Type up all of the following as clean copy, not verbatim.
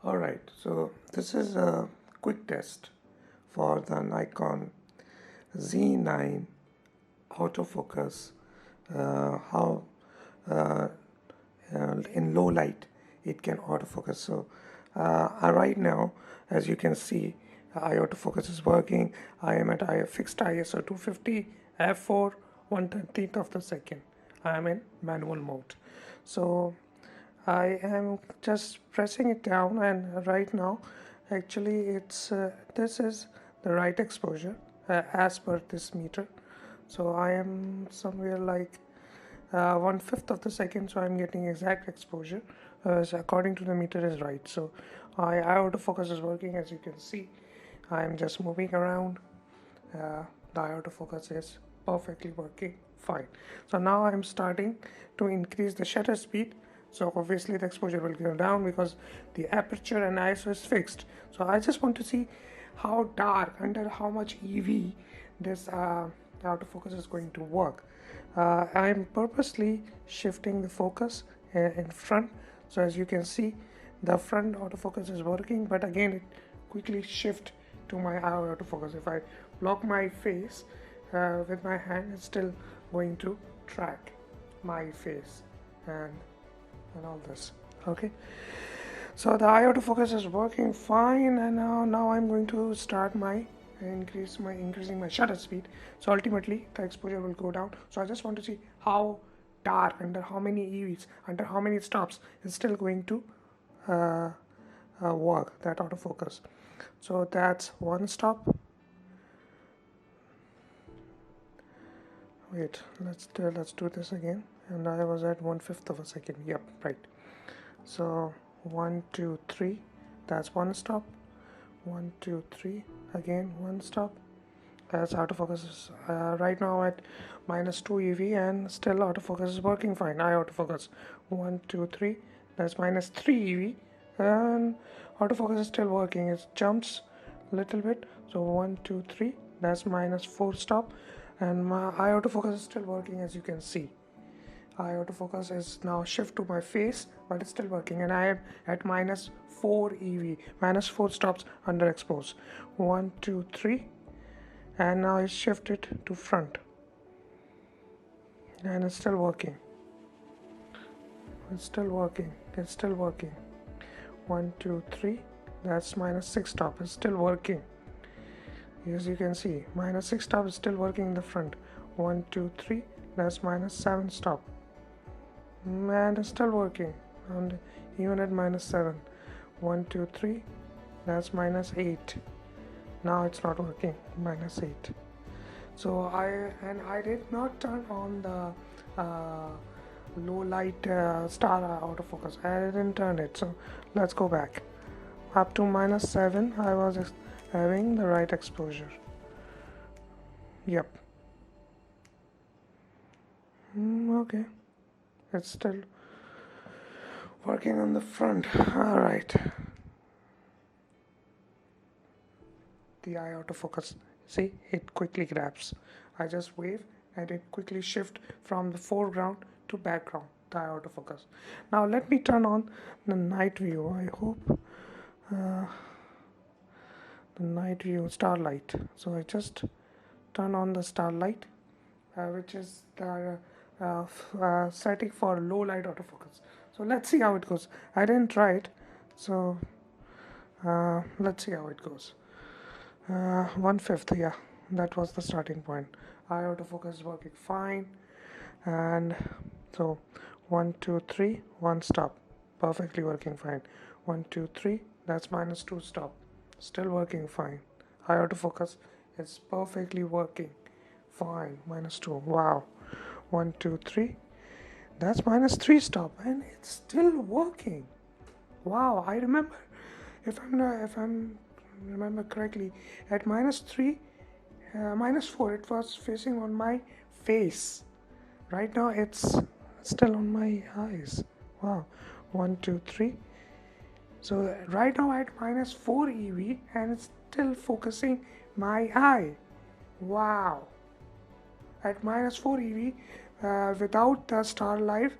Alright, so this is a quick test for the Nikon Z9 autofocus, how uh, in low light it can autofocus. So right now, as you can see, autofocus is working. I am at fixed ISO 250 f4 1/30th of the second. I am in manual mode. So I am just pressing it down, and right now actually it's this is the right exposure as per this meter. So I am somewhere like 1/5 of the second, so I'm getting exact exposure so according to the meter is right. So autofocus is working. As you can see, I'm just moving around. The autofocus is perfectly working fine. So now I'm starting to increase the shutter speed. So obviously the exposure will go down because the aperture and ISO is fixed. So I just want to see how dark, under how much EV this autofocus is going to work. I'm purposely shifting the focus in front. So as you can see, the front autofocus is working, but again it quickly shift to my autofocus. If I block my face with my hand, it's still going to track my face and all this. Okay, so the eye autofocus is working fine, and now I'm going to start my increasing my shutter speed. So ultimately the exposure will go down. So I just want to see how dark, under how many EVs, under how many stops is still going to uh, work that autofocus. So that's one stop. Wait, let's do this again. And I was at 1/5 of a second. Yep, right. So 1 2 3, that's one stop. 1 2 3, again one stop. As autofocus is right now at -2 EV, and still autofocus is working fine. I autofocus 1 2 3, that's -3 EV, and autofocus is still working. It jumps a little bit. So 1 2 3, that's -4 stop, and my eye autofocus is still working. As you can see, eye autofocus is now shift to my face, but it's still working, and I am at -4 EV, -4 stops underexposed. 1 2 3, and now it's shifted to front, and it's still working. It's still working. It's still working. 1 2 3, that's -6 stop. It's still working. As you can see, -6 stop is still working in the front. 1 2 3, that's -7 stop, and it's still working, and even at -7. 1 2 3, that's -8. Now it's not working, -8. So I did not turn on the low light star autofocus. I didn't turn it. So let's go back. Up to -7 I was having the right exposure. Yep. Okay, it's still working on the front. All right. The eye autofocus, see, it quickly grabs. I just wave and it quickly shift from the foreground to background, the eye autofocus. Now let me turn on the night view. I hope the night view starlight. So I just turn on the starlight, which is the setting for low light autofocus. So let's see how it goes. I didn't try it, so let's see how it goes. 1/5, yeah, that was the starting point. Eye autofocus is working fine, and so 1 2 3, one stop, perfectly working fine. 1 2 3, that's -2 stop, still working fine. Eye autofocus is perfectly working fine. -2, wow. 1 2 3, that's -3 stop, and it's still working. Wow, I remember, if I'm remember correctly, at -3, -4, it was facing on my face. Right now it's still on my eyes. Wow. 1 2 3, so right now at -4 EV, and it's still focusing my eye. Wow. At -4 EV, without the Starlight,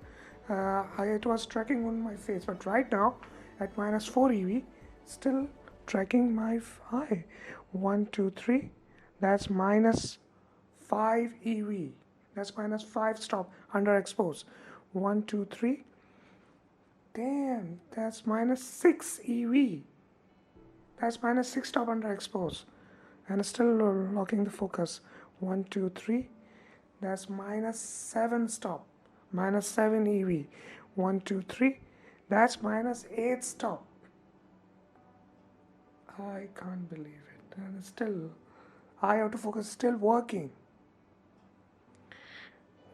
it was tracking on my face, but right now at -4 EV, Still tracking my eye. 1, 2, 3. That's minus 5 EV. That's minus 5 stop underexpose. 1, 2, 3. Damn, that's minus 6 EV. That's minus 6 stop underexpose. And still locking the focus. 1, 2, 3. That's minus 7 stop. Minus 7 EV. 1, 2, 3. That's minus 8 stop. I can't believe it. And it's still, eye autofocus is still working.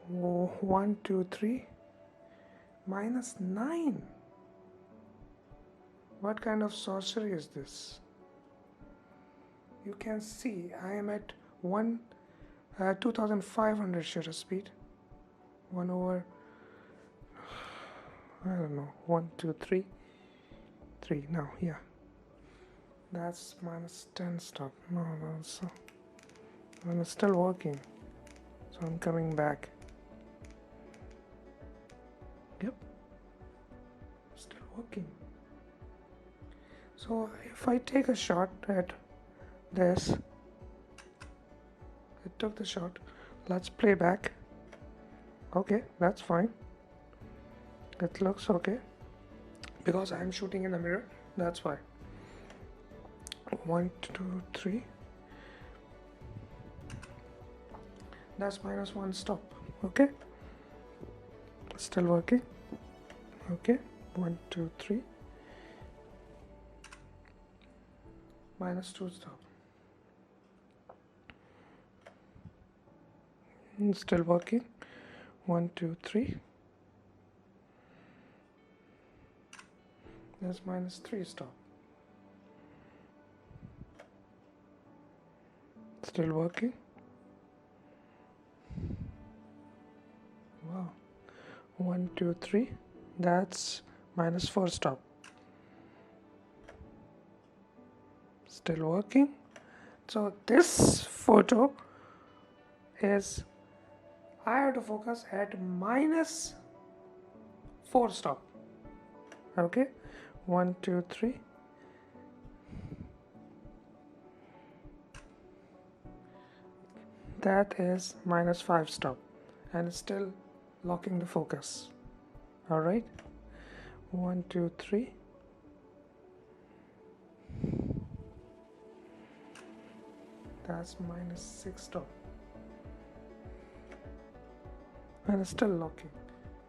1, 2, 3. Minus 9. What kind of sorcery is this? You can see I am at 2500 shutter speed. 1 over, I don't know, 1, 2, 3. 3 now, yeah. That's minus 10 stop. No, so and it's still working. So I'm coming back. Yep, still working. So if I take a shot at this, it took the shot. Let's play back. Okay, that's fine. It looks okay because I'm shooting in the mirror. That's why. 1, 2, 3. That's minus 1 stop. Okay, still working. Okay, 1, 2, 3. Minus 2 stop. Still working. 1, 2, 3. That's minus 3 stop. Still working. Wow. 1, 2, 3. That's minus 4 stop. Still working. So this photo is eye autofocus at minus 4 stop. Okay, 1, 2, 3. That is minus 5 stop, and it's still locking the focus. All right, 1, 2, 3. That's minus 6 stop, and it's still locking.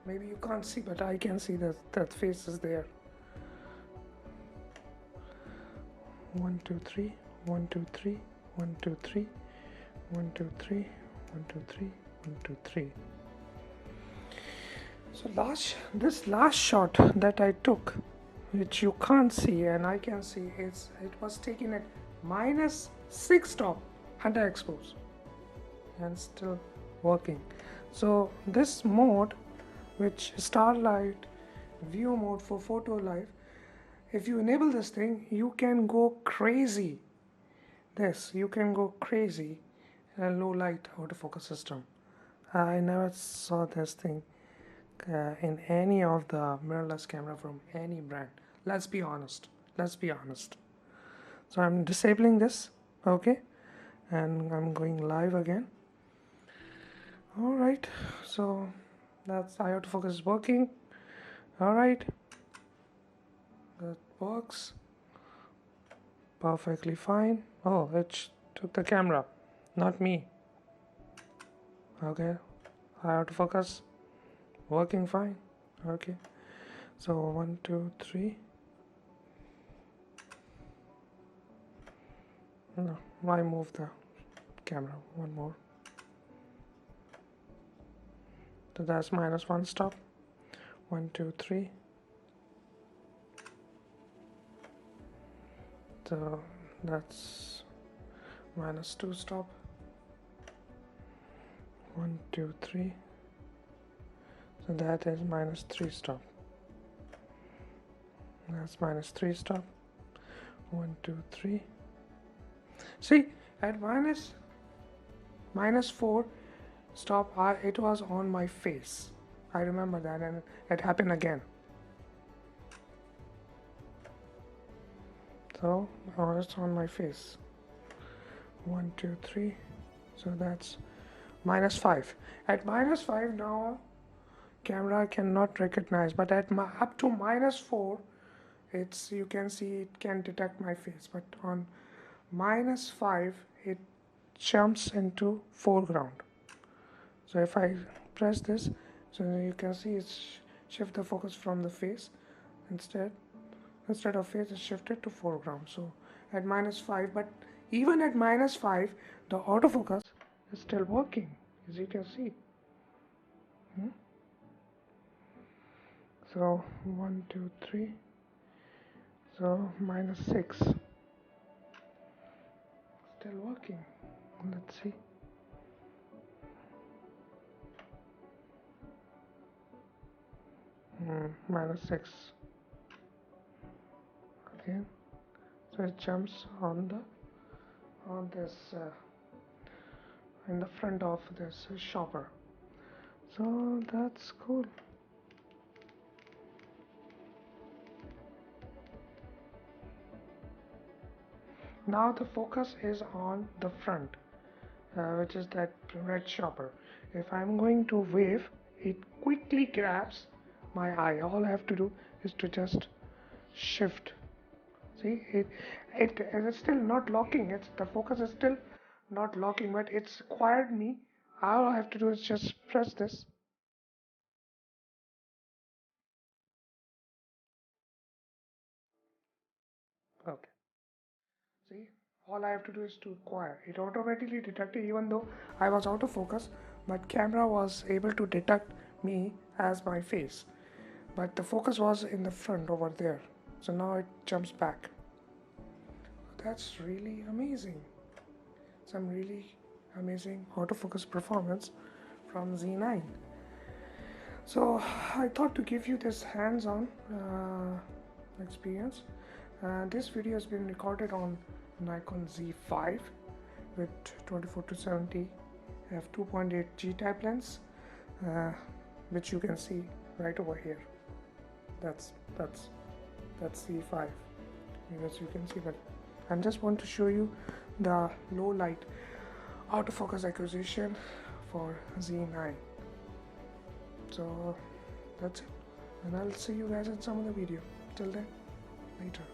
Maybe you can't see, but I can see that face is there. 1, 2, 3. 1, 2, 3. 1, 2, 3. 1, 2, 3. 1, 2, 3. 1, 2, 3. So this last shot that I took, which you can't see and I can see, it was taken at minus 6 stop underexpose and still working. So this mode, which Starlight View mode for photo life, if you enable this thing, you can go crazy. You can go crazy in a low light autofocus system. I never saw this thing in any of the mirrorless camera from any brand. Let's be honest. So I'm disabling this, okay, and I'm going live again. All right, so that's eye autofocus is working. All right, that works perfectly fine. Oh, it took the camera, not me. Okay, eye autofocus working fine. Okay, so 1, 2, 3. No, why move the camera? One more. So that's minus 1 stop. 1, 2, 3. So that's minus 2 stop. 1, 2, 3. So that is minus 3 stop. That's minus 3 stop. 1, 2, 3. See, at minus 4 stop, it was on my face. I remember that, and it happened again. So now it's on my face. 1, 2, 3. So that's -5. At -5 now, camera cannot recognize, but at up to -4, you can see it can detect my face. But on -5, it jumps into foreground. So if I press this, so you can see it's shift the focus from the face instead of face, it's shifted to foreground. So at -5, but even at -5, the autofocus is still working, as you can see. So 1, 2, 3. So -6, still working. Let's see. -6 again. So it jumps on this in the front of this shopper. So that's cool. Now the focus is on the front, which is that red shopper. If I'm going to wave, it quickly grabs my eye. All I have to do is to just shift. See, it's still not locking. The focus is still not locking, but it's acquired me. All I have to do is just press this. Okay. See, all I have to do is to acquire. It automatically detected even though I was out of focus, but camera was able to detect me as my face. But the focus was in the front over there. So now it jumps back. That's really amazing. Some really amazing autofocus performance from Z9. So I thought to give you this hands-on experience. This video has been recorded on Nikon Z5 with 24 to 70 f2.8 G-type lens, which you can see right over here. That's Z5, as you can see. But I just want to show you the low light autofocus acquisition for Z9. So that's it, and I'll see you guys in some other video. Till then, later.